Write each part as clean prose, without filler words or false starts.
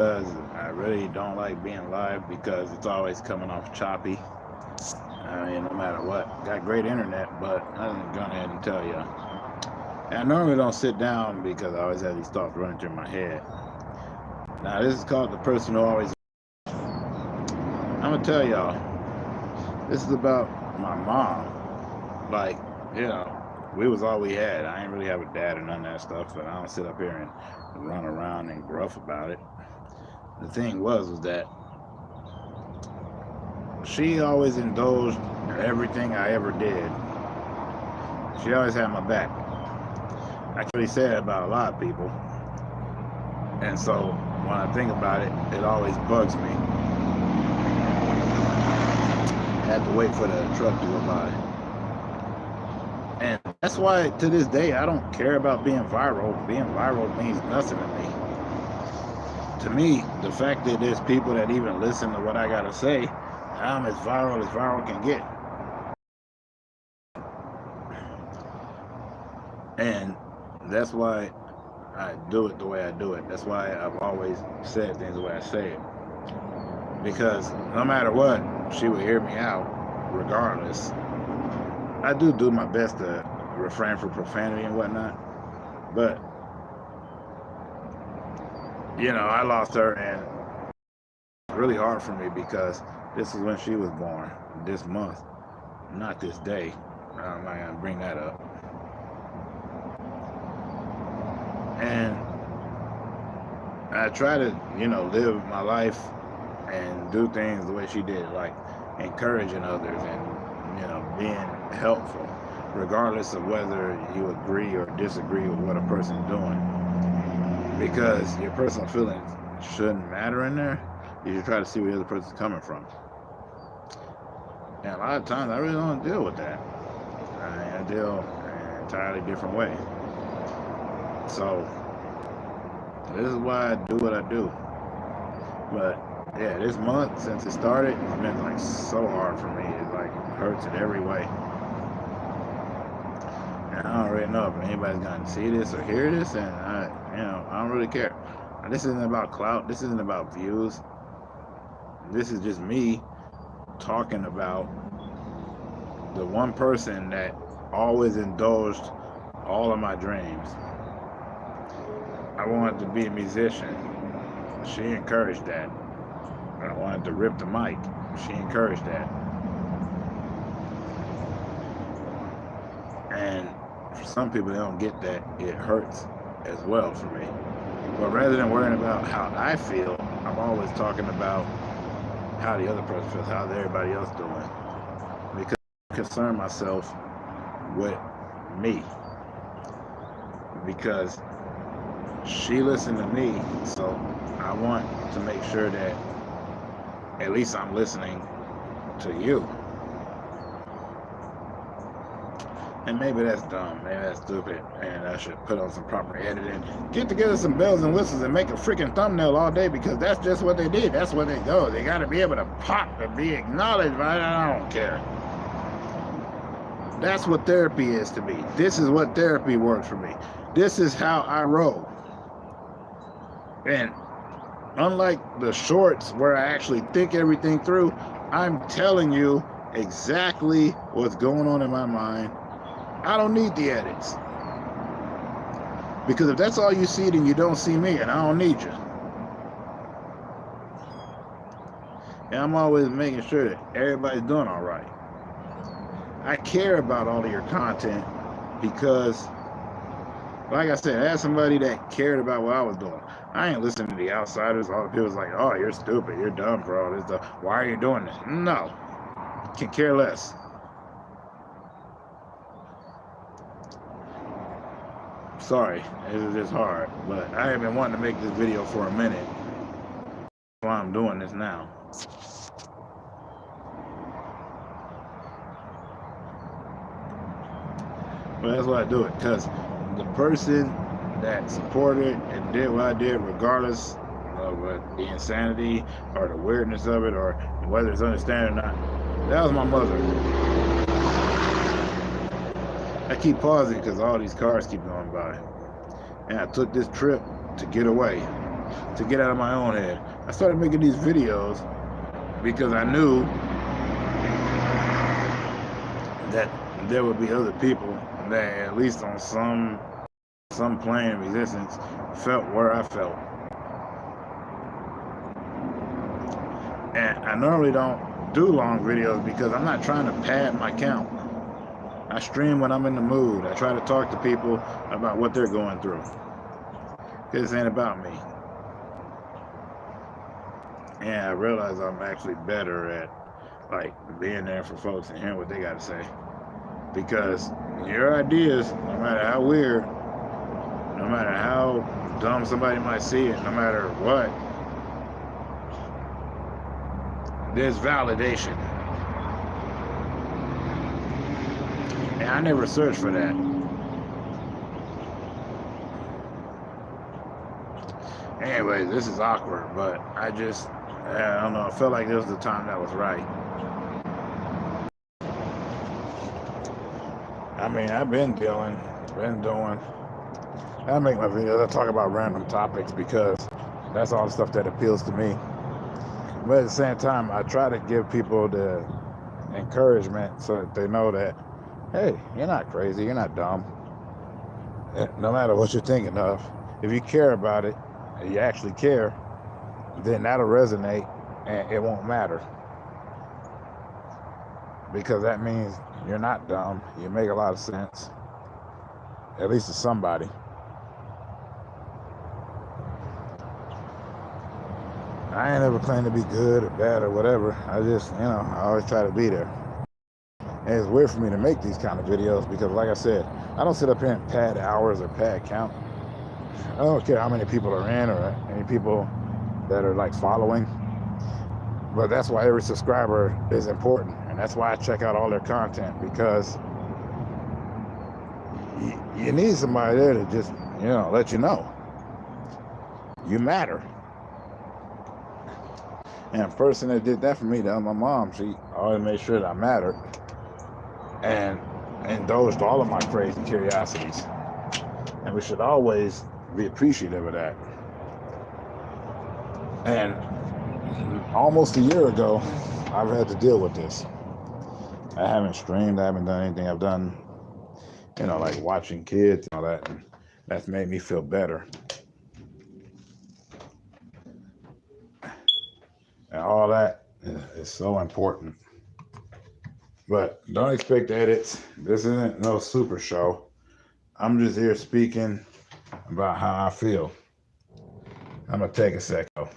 because I really don't like being live because it's always coming off choppy. I mean, no matter what. Got great internet, but I'm going ahead and tell you. And I normally don't sit down because I always have these thoughts running through my head. Now, this is called the person who always. I'm going to tell y'all, this is about my mom. Like, you know, we was all we had. I ain't really have a dad or none of that stuff, but I don't sit up here and run around and gruff about it. The thing was that she always indulged in everything I ever did. She always had my back. I can really say that about a lot of people. And so when I think about it, it always bugs me. I had to wait for the truck to go by. And that's why to this day I don't care about being viral. Being viral means nothing to me. To me, the fact that there's people that even listen to what I gotta say, I'm as viral can get. And that's why I do it the way I do it. That's why I've always said things the way I say it. Because no matter what, she would hear me out regardless. I do my best to refrain from profanity and whatnot. But, you know, I lost her and it's really hard for me because this is when she was born, this month, not this day. I'm not going to bring that up. And I try to, you know, live my life and do things the way she did, like encouraging others and, you know, being helpful, regardless of whether you agree or disagree with what a person's doing. Because your personal feelings shouldn't matter in there. You should try to see where the other person's coming from. And a lot of times I really don't deal with that. I deal in an entirely different way. So this is why I do what I do. But yeah, this month since it started, it's been like so hard for me. It like hurts in every way. And I don't really know if anybody's gonna see this or hear this, and I don't really care. This isn't about clout. This isn't about views. This is just me talking about the one person that always indulged all of my dreams. I wanted to be a musician. She encouraged that. I wanted to rip the mic. She encouraged that. And for some people, they don't get that. It hurts as well for me. But rather than worrying about how I feel, I'm always talking about how the other person feels, how's everybody else doing. Because I concern myself with me. Because she listened to me, so I want to make sure that at least I'm listening to you. And maybe that's dumb, maybe that's stupid, and I should put on some proper editing. Get together some bells and whistles and make a freaking thumbnail all day because that's just what they did. That's where they go. They got to be able to pop and be acknowledged, right? I don't care. That's what therapy is to me. This is what therapy works for me. This is how I roll. And unlike the shorts where I actually think everything through, I'm telling you exactly what's going on in my mind. I don't need the edits. Because if that's all you see, then you don't see me, and I don't need you. And I'm always making sure that everybody's doing all right. I care about all of your content because, like I said, I had somebody that cared about what I was doing. I ain't listening to the outsiders. All the people's like, oh, you're stupid. You're dumb for all this stuff. Why are you doing this? No. Can care less. Sorry, it was just hard. But I have been wanting to make this video for a minute. That's why I'm doing this now. But that's why I do it. Because the person that supported and did what I did, regardless of the insanity or the weirdness of it or whether it's understanding or not, that was my mother. I keep pausing because all these cars keep going by. And I took this trip to get away. to get out of my own head. I started making these videos because I knew that there would be other people that, at least on some plane of existence, felt where I felt. And I normally don't do long videos because I'm not trying to pad my count. I stream when I'm in the mood. I try to talk to people about what they're going through. This ain't about me. And I realize I'm actually better at like being there for folks and hearing what they got to say. Because your ideas, no matter how weird, no matter how dumb somebody might see it, no matter what, there's validation. And I never searched for that. Anyway, this is awkward, but I don't know, I felt like this was the time that was right. I mean, I've been doing, I make my videos, I talk about random topics because that's all the stuff that appeals to me. But at the same time, I try to give people the encouragement so that they know that, hey, you're not crazy, you're not dumb. No matter what you're thinking of, if you care about it, and you actually care, then that'll resonate and it won't matter. Because that means you're not dumb, you make a lot of sense, at least to somebody. I ain't ever claimed to be good or bad or whatever. I just, I always try to be there. And it's weird for me to make these kind of videos because, like I said, I don't sit up here and pad hours or pad count. I don't care how many people are in or any people that are like following. But that's why every subscriber is important. And that's why I check out all their content, because you need somebody there to just, let you know you matter. And a person that did that for me, that was my mom. She always made sure that I mattered and indulged all of my crazy curiosities. And we should always be appreciative of that. And almost a year ago, I've had to deal with this. I haven't streamed, I haven't done anything. I've done, like watching kids and all that, and that's made me feel better. And all that is so important. But don't expect edits. This isn't no super show. I'm just here speaking about how I feel. I'm going to take a sec though.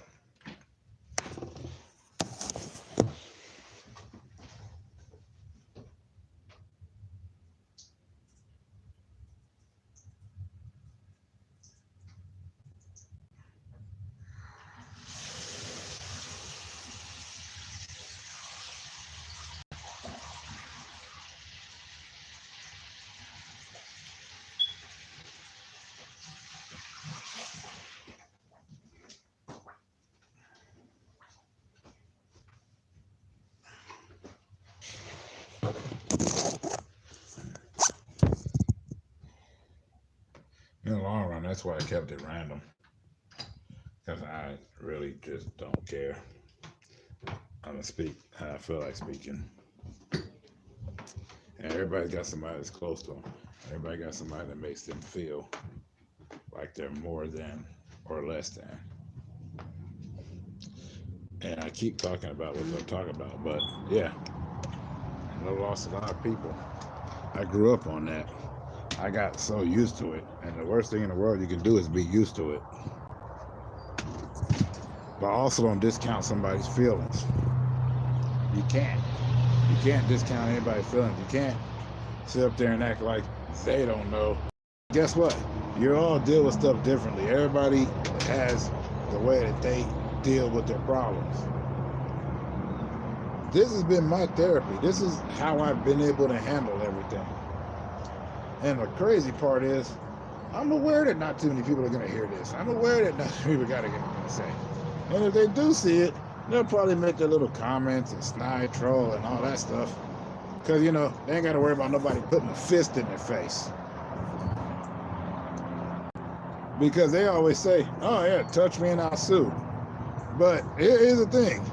In the long run, that's why I kept it random. Because I really just don't care. I'm going to speak how I feel like speaking. And everybody's got somebody that's close to them. Everybody got somebody that makes them feel like they're more than or less than. And I keep talking about what I'm talking about. But yeah, I lost a lot of people. I grew up on that. I got so used to it, and the worst thing in the world you can do is be used to it. But also don't discount somebody's feelings. You can't. You can't discount anybody's feelings. You can't sit up there and act like they don't know. Guess what? You all deal with stuff differently. Everybody has the way that they deal with their problems. This has been my therapy. This is how I've been able to handle everything. And the crazy part is, I'm aware that not too many people are going to hear this. I'm aware that not too many people got anything to say. And if they do see it, they'll probably make their little comments and snide, troll, and all that stuff. Because, they ain't got to worry about nobody putting a fist in their face. because they always say, "Oh yeah, touch me and I'll sue." But here's the thing: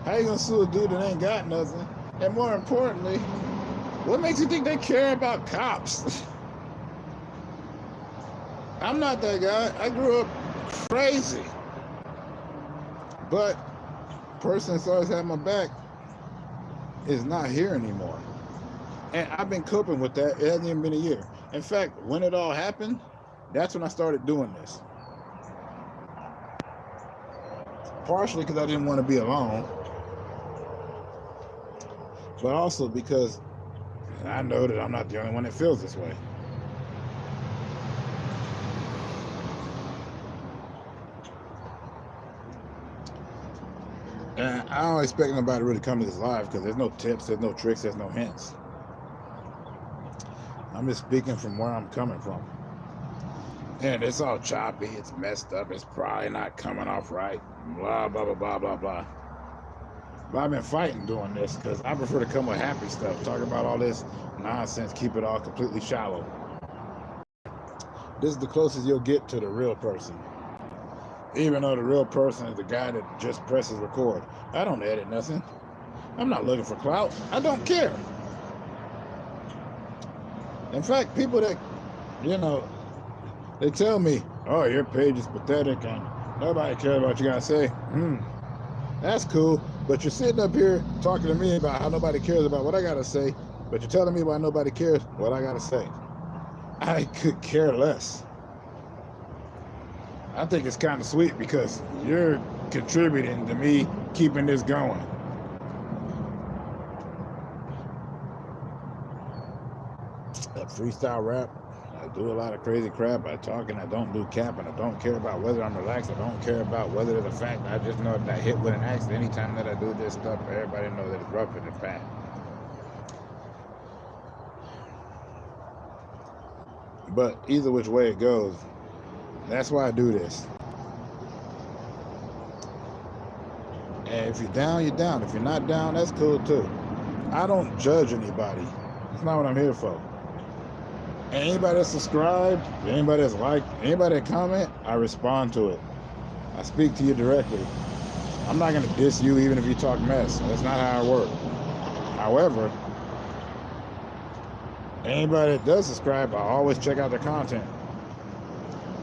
how you gonna sue a dude that ain't got nothing? And more importantly, what makes you think they care about cops? I'm not that guy. I grew up crazy, but person that's always had my back is not here anymore. And I've been coping with that. It hasn't even been a year. In fact, when it all happened, that's when I started doing this. Partially because I didn't want to be alone, but also because I know that I'm not the only one that feels this way. And I don't expect nobody to really come to this live because there's no tips, there's no tricks, there's no hints. I'm just speaking from where I'm coming from. And it's all choppy, it's messed up, it's probably not coming off right, blah, blah, blah, blah, blah, blah. But I've been fighting doing this because I prefer to come with happy stuff, talk about all this nonsense, keep it all completely shallow. This is the closest you'll get to the real person. Even though the real person is the guy that just presses record. I don't edit nothing. I'm not looking for clout. I don't care. In fact, people that, they tell me, "Oh, your page is pathetic and nobody cares about what you gotta say." That's cool, but you're sitting up here talking to me about how nobody cares about what I gotta say, but you're telling me why nobody cares what I gotta say. I could care less. I think it's kind of sweet because you're contributing to me keeping this going. A freestyle rap, I do a lot of crazy crap. I talk and I don't do cap, and I don't care about whether I'm relaxed. I don't care about whether there's a fact. I just know that I hit with an accident. Anytime that I do this stuff, everybody knows that it's rougher than fat. But either which way it goes, that's why I do this. And if you're down, you're down. If you're not down, that's cool too. I don't judge anybody. That's not what I'm here for. And anybody that's subscribed, anybody that's liked, anybody that comment, I respond to it. I speak to you directly. I'm not going to diss you even if you talk mess. That's not how I work. However, anybody that does subscribe, I always check out their content.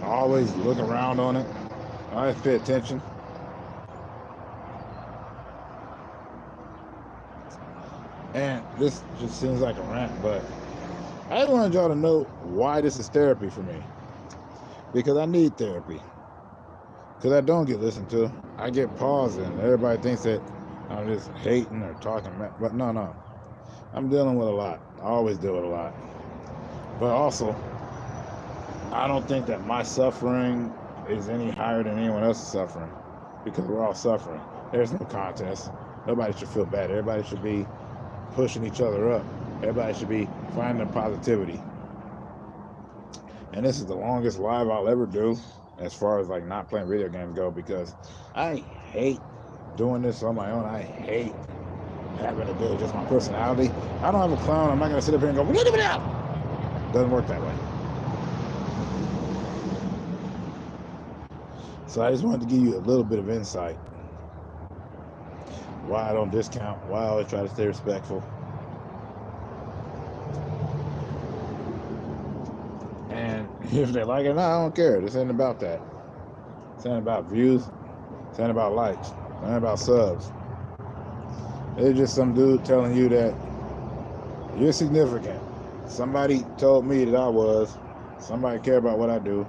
I always look around on it. I always pay attention. And this just seems like a rant, but I just wanted y'all to know why this is therapy for me. Because I need therapy. Because I don't get listened to. I get paused and everybody thinks that I'm just hating or talking. But no. I'm dealing with a lot. I always deal with a lot. But also, I don't think that my suffering is any higher than anyone else's suffering. Because we're all suffering. There's no contest. Nobody should feel bad. Everybody should be pushing each other up. Everybody should be finding positivity. And this is the longest live I'll ever do as far as like not playing video games go, because I hate doing this on my own. I hate having to do it, just my personality. I don't have a clown. I'm not going to sit up here and go, doesn't work that way. So I just wanted to give you a little bit of insight. Why I don't discount, why I always try to stay respectful. And if they like it or not, I don't care. This ain't about that. This ain't about views. This ain't about likes. This ain't about subs. It's just some dude telling you that you're significant. Somebody told me that I was. Somebody care about what I do.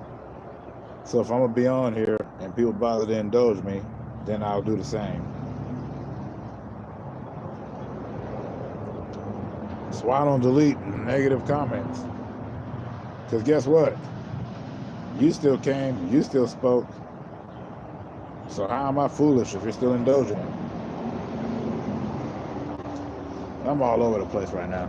So if I'm going to be on here and people bother to indulge me, then I'll do the same. That's why I don't delete negative comments. Because guess what? You still came, you still spoke. So how am I foolish if you're still indulging? I'm all over the place right now.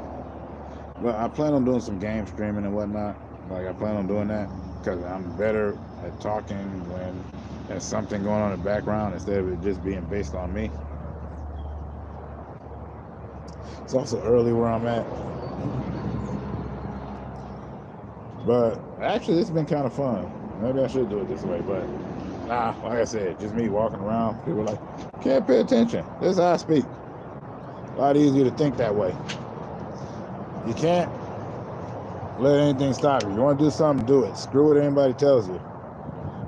But I plan on doing some game streaming and whatnot. Like I plan on doing that because I'm better at talking when there's something going on in the background instead of it just being based on me. It's also early where I'm at. But actually, it's been kind of fun. Maybe I should do it this way, but nah, like I said, just me walking around. People are like, can't pay attention. This is how I speak. A lot easier to think that way. You can't let anything stop you. You want to do something, do it. Screw what anybody tells you.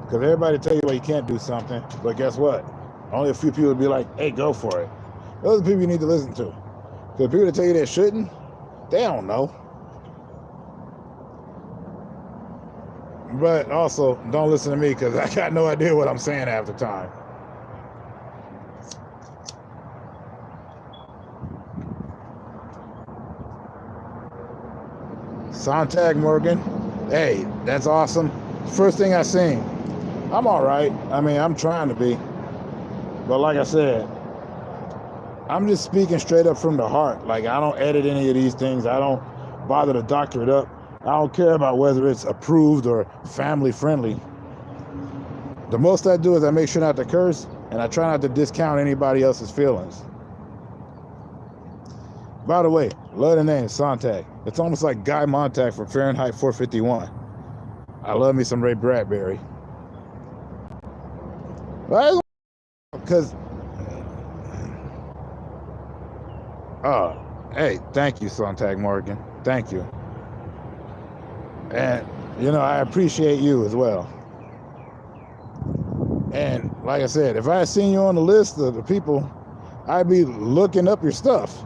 Because everybody tell you, well, you can't do something. But guess what? Only a few people will be like, hey, go for it. Those are the people you need to listen to. Because people that tell you they shouldn't, they don't know. But also, don't listen to me because I got no idea what I'm saying half the time. Sontag Morgan. Hey, that's awesome. First thing I seen. I'm all right. I mean, I'm trying to be. But like I said, I'm just speaking straight up from the heart. Like, I don't edit any of these things. I don't bother to doctor it up. I don't care about whether it's approved or family friendly. The most I do is I make sure not to curse, and I try not to discount anybody else's feelings. By the way, love the name, Sontag. It's almost like Guy Montag from Fahrenheit 451. I love me some Ray Bradbury. Because, hey, thank you, Sontag Morgan. Thank you. And, you know, I appreciate you as well. And like I said, if I had seen you on the list of the people, I'd be looking up your stuff.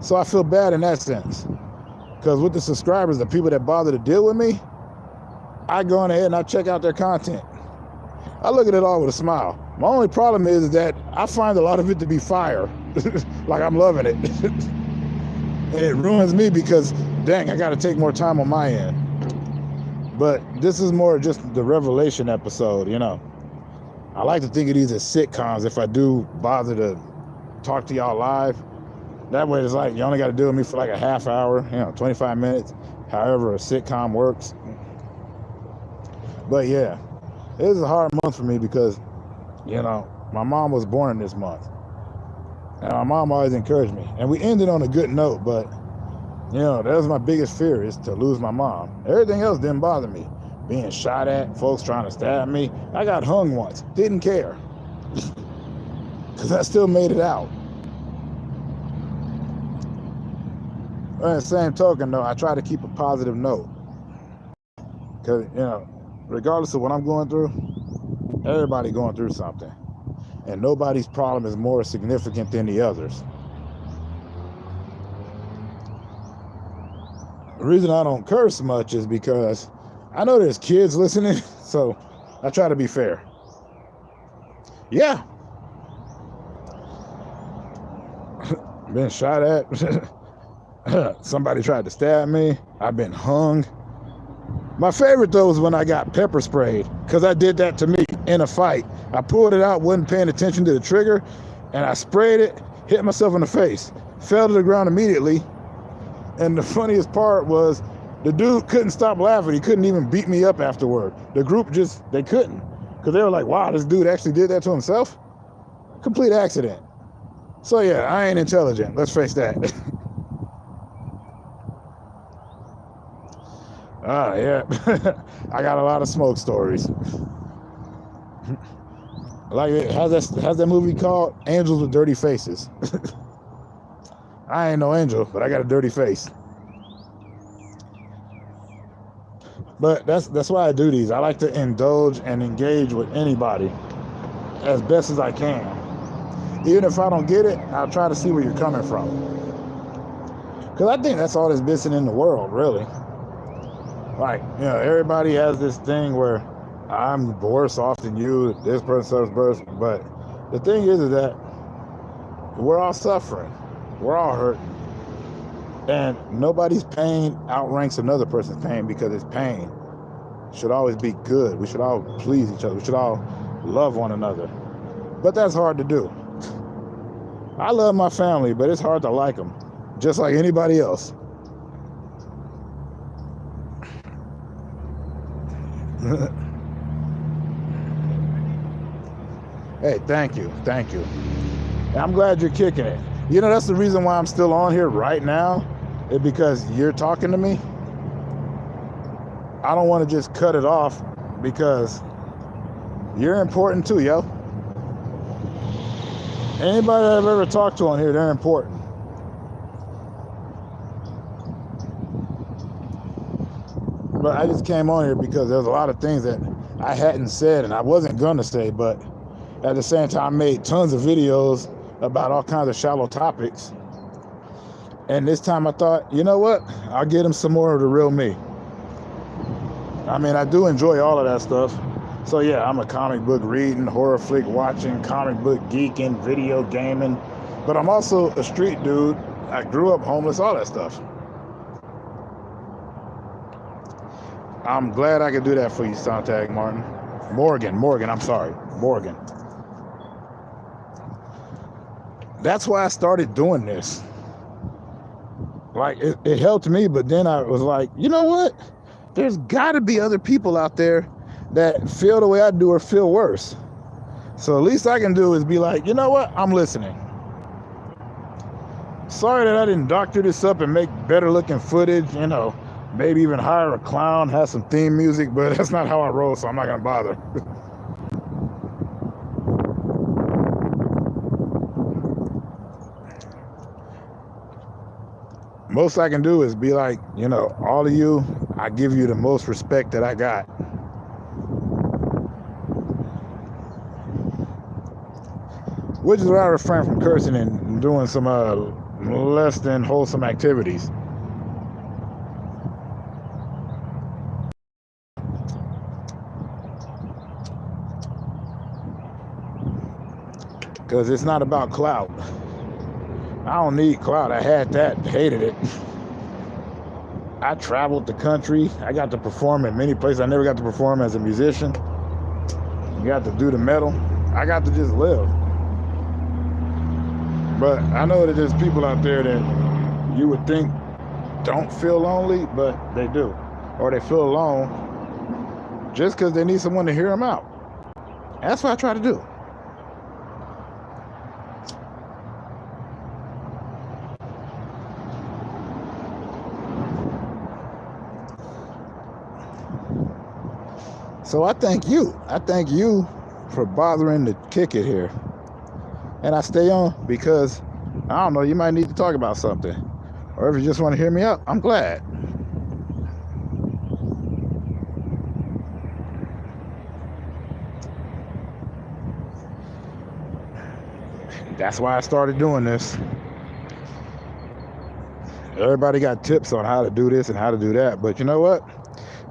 So I feel bad in that sense. Because with the subscribers, the people that bother to deal with me, I go on ahead and I check out their content. I look at it all with a smile. My only problem is that I find a lot of it to be fire. Like I'm loving it. And it ruins me because, dang, I got to take more time on my end. But this is more just the revelation episode, you know. I like to think of these as sitcoms if I do bother to talk to y'all live. That way it's like you only got to deal with me for like a half hour, 25 minutes, however a sitcom works. But yeah, it is a hard month for me because, my mom was born in this month. And my mom always encouraged me. And we ended on a good note, but, that was my biggest fear, is to lose my mom. Everything else didn't bother me. Being shot at, folks trying to stab me. I got hung once. Didn't care. Because I still made it out. But at the same token, though, I try to keep a positive note. Because, regardless of what I'm going through, everybody going through something. And nobody's problem is more significant than the others. The reason I don't curse much is because I know there's kids listening, so I try to be fair. Yeah. Been shot at. Somebody tried to stab me. I've been hung. My favorite, though, was when I got pepper sprayed, because I did that to me in a fight. I pulled it out, wasn't paying attention to the trigger, and I sprayed it, hit myself in the face, fell to the ground immediately. And the funniest part was the dude couldn't stop laughing. He couldn't even beat me up afterward. The group they couldn't, because they were like, wow, this dude actually did that to himself? Complete accident. So yeah, I ain't intelligent. Let's face that. Yeah. I got a lot of smoke stories. Like, how's that movie called? Angels with Dirty Faces. I ain't no angel, but I got a dirty face. But that's why I do these. I like to indulge and engage with anybody as best as I can. Even if I don't get it, I'll try to see where you're coming from. Because I think that's all that's missing in the world, really. Like, everybody has this thing where I'm worse off than you, this person suffers worse. But the thing is that we're all suffering. We're all hurting. And nobody's pain outranks another person's pain, because it's pain. It should always be good. We should all please each other. We should all love one another. But that's hard to do. I love my family, but it's hard to like them, just like anybody else. Hey, thank you. And I'm glad you're kicking it. That's the reason why I'm still on here right now, is because you're talking to me. I don't want to just cut it off because you're important too, yo. Anybody that I've ever talked to on here, they're important. But I just came on here because there's a lot of things that I hadn't said and I wasn't going to say, but at the same time, I made tons of videos about all kinds of shallow topics. And this time I thought, you know what? I'll get them some more of the real me. I mean, I do enjoy all of that stuff. So yeah, I'm a comic book reading, horror flick watching, comic book geeking, video gaming. But I'm also a street dude. I grew up homeless, all that stuff. I'm glad I could do that for you, Sontag Martin. Morgan, I'm sorry. Morgan. That's why I started doing this. Like, it helped me, but then I was like, you know what? There's got to be other people out there that feel the way I do or feel worse. So the least I can do is be like, you know what? I'm listening. Sorry that I didn't doctor this up and make better looking footage, you know, maybe even hire a clown, have some theme music, but that's not how I roll, so I'm not going to bother. Most I can do is be like, you know, all of you, I give you the most respect that I got. Which is why I refrain from cursing and doing some less than wholesome activities. Because it's not about clout. I don't need clout. I had that, hated it. I traveled the country. I got to perform in many places. I never got to perform as a musician. You got to do the metal. I got to just live. But I know that there's people out there that you would think don't feel lonely, but they do. Or they feel alone just because they need someone to hear them out. That's what I try to do. So I thank you. I thank you for bothering to kick it here. And I stay on because, I don't know, you might need to talk about something. Or if you just want to hear me out, I'm glad. That's why I started doing this. Everybody got tips on how to do this and how to do that. But you know what?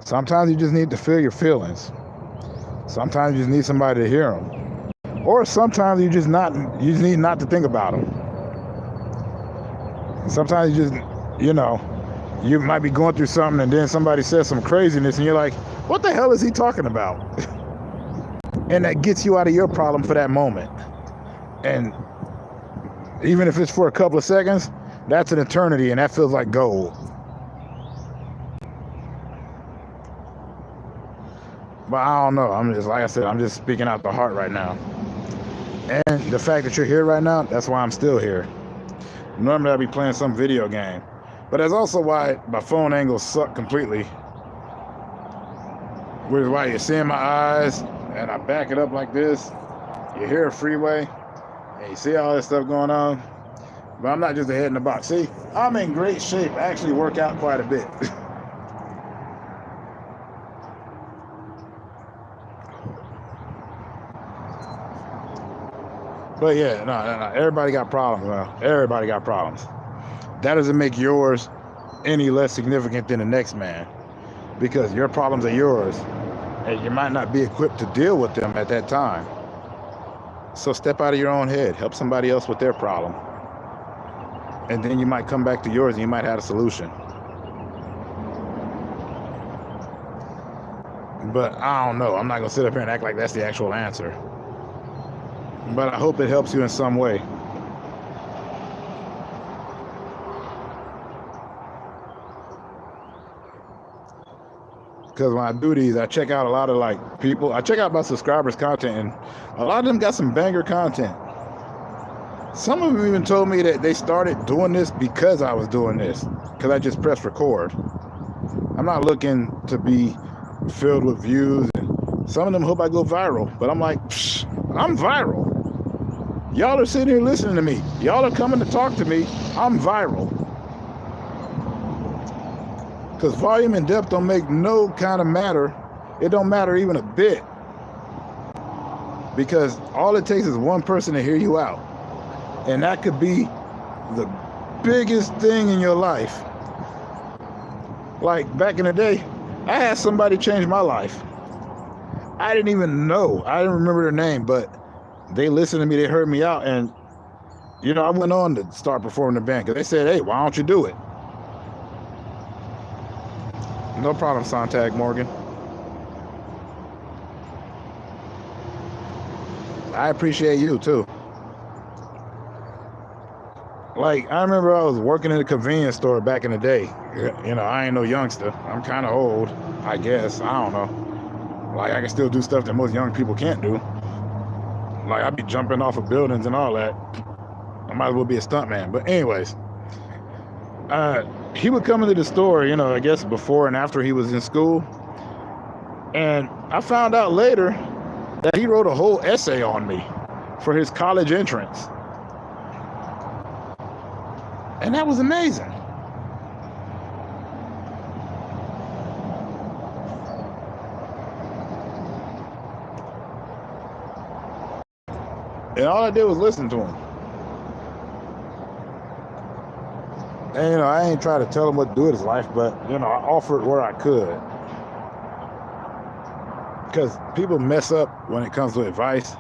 Sometimes you just need to feel your feelings. Sometimes you just need somebody to hear them. Or sometimes you just need not to think about them. Sometimes you just, you know, you might be going through something and then somebody says some craziness and you're like, what the hell is he talking about? And that gets you out of your problem for that moment. And even if it's for a couple of seconds, that's an eternity and that feels like gold. But I don't know. I'm just, like I said, I'm just speaking out the heart right now. And the fact that you're here right now, that's why I'm still here. Normally I'd be playing some video game. But that's also why my phone angles suck completely. Which is why you're seeing my eyes, and I back it up like this. You hear a freeway, and you see all this stuff going on. But I'm not just a head in the box. See, I'm in great shape. I actually work out quite a bit. But yeah, no, everybody got problems, man. Everybody got problems. That doesn't make yours any less significant than the next man, because your problems are yours, and you might not be equipped to deal with them at that time. So step out of your own head, help somebody else with their problem, and then you might come back to yours and you might have a solution. But I don't know. I'm not gonna sit up here and act like that's the actual answer. But I hope it helps you in some way. Because when I do these, I check out a lot of like people. I check out my subscribers' content, and a lot of them got some banger content. Some of them even told me that they started doing this because I was doing this, because I just pressed record. I'm not looking to be filled with views and Some of them hope I go viral, but I'm like, I'm viral. Y'all are sitting here listening to me. Y'all are coming to talk to me. I'm viral. Because volume and depth don't make no kind of matter. It don't matter even a bit. Because all it takes is one person to hear you out. And that could be the biggest thing in your life. Like back in the day, I had somebody change my life. I didn't even know. I didn't remember their name, but they listened to me. They heard me out. And, you know, I went on to start performing the band because they said, hey, why don't you do it? No problem, Sontag Morgan. I appreciate you, too. Like, I remember I was working in a convenience store back in the day. You know, I ain't no youngster. I'm kind of old, I guess. I don't know. Like, I can still do stuff that most young people can't do. Like, I'd be jumping off of buildings and all that. I might as well be a stuntman. But anyways, he would come into the store, you know, I guess before and after he was in school. And I found out later that he wrote a whole essay on me for his college entrance. And that was amazing. And all I did was listen to him. And, you know, I ain't try to tell him what to do with his life, but, you know, I offered where I could. Because people mess up when it comes to advice.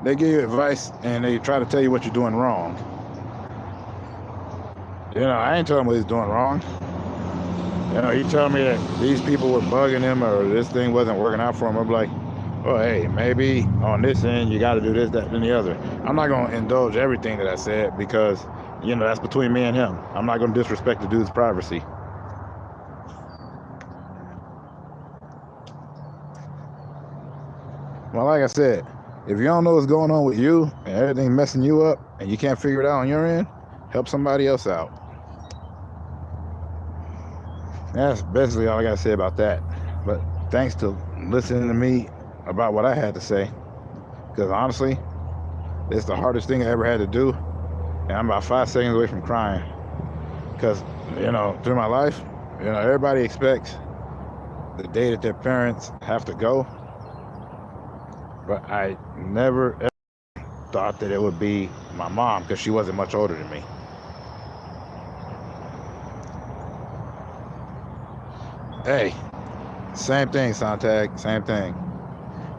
They give you advice and they try to tell you what you're doing wrong. You know, I ain't telling him what he's doing wrong. You know, he told me that these people were bugging him or this thing wasn't working out for him. I'm like, oh, hey, maybe on this end you got to do this, that, and the other. I'm not going to indulge everything that I said because, you know, that's between me and him. I'm not going to disrespect the dude's privacy. Well, like I said, if you don't know what's going on with you and everything messing you up and you can't figure it out on your end, help somebody else out. That's basically all I got to say about that. But thanks to listening to me about what I had to say, because honestly, it's the hardest thing I ever had to do, and I'm about 5 seconds away from crying. Because, you know, through my life, you know, everybody expects the day that their parents have to go, but I never ever thought that it would be my mom, because she wasn't much older than me. Hey, same thing, Sontag, same thing.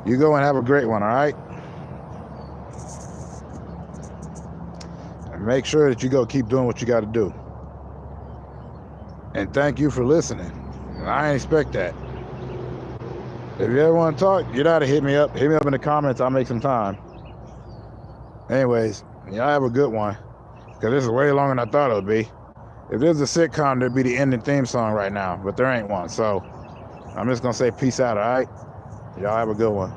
You go and have a great one, all right? And make sure that you go keep doing what you got to do. And thank you for listening. I ain't expect that. If you ever want to talk, you know how to hit me up. Hit me up in the comments. I'll make some time. Anyways, y'all have a good one, because this is way longer than I thought it would be. If there's a sitcom, there'd be the ending theme song right now, but there ain't one. So I'm just going to say peace out, all right? Y'all have a good one.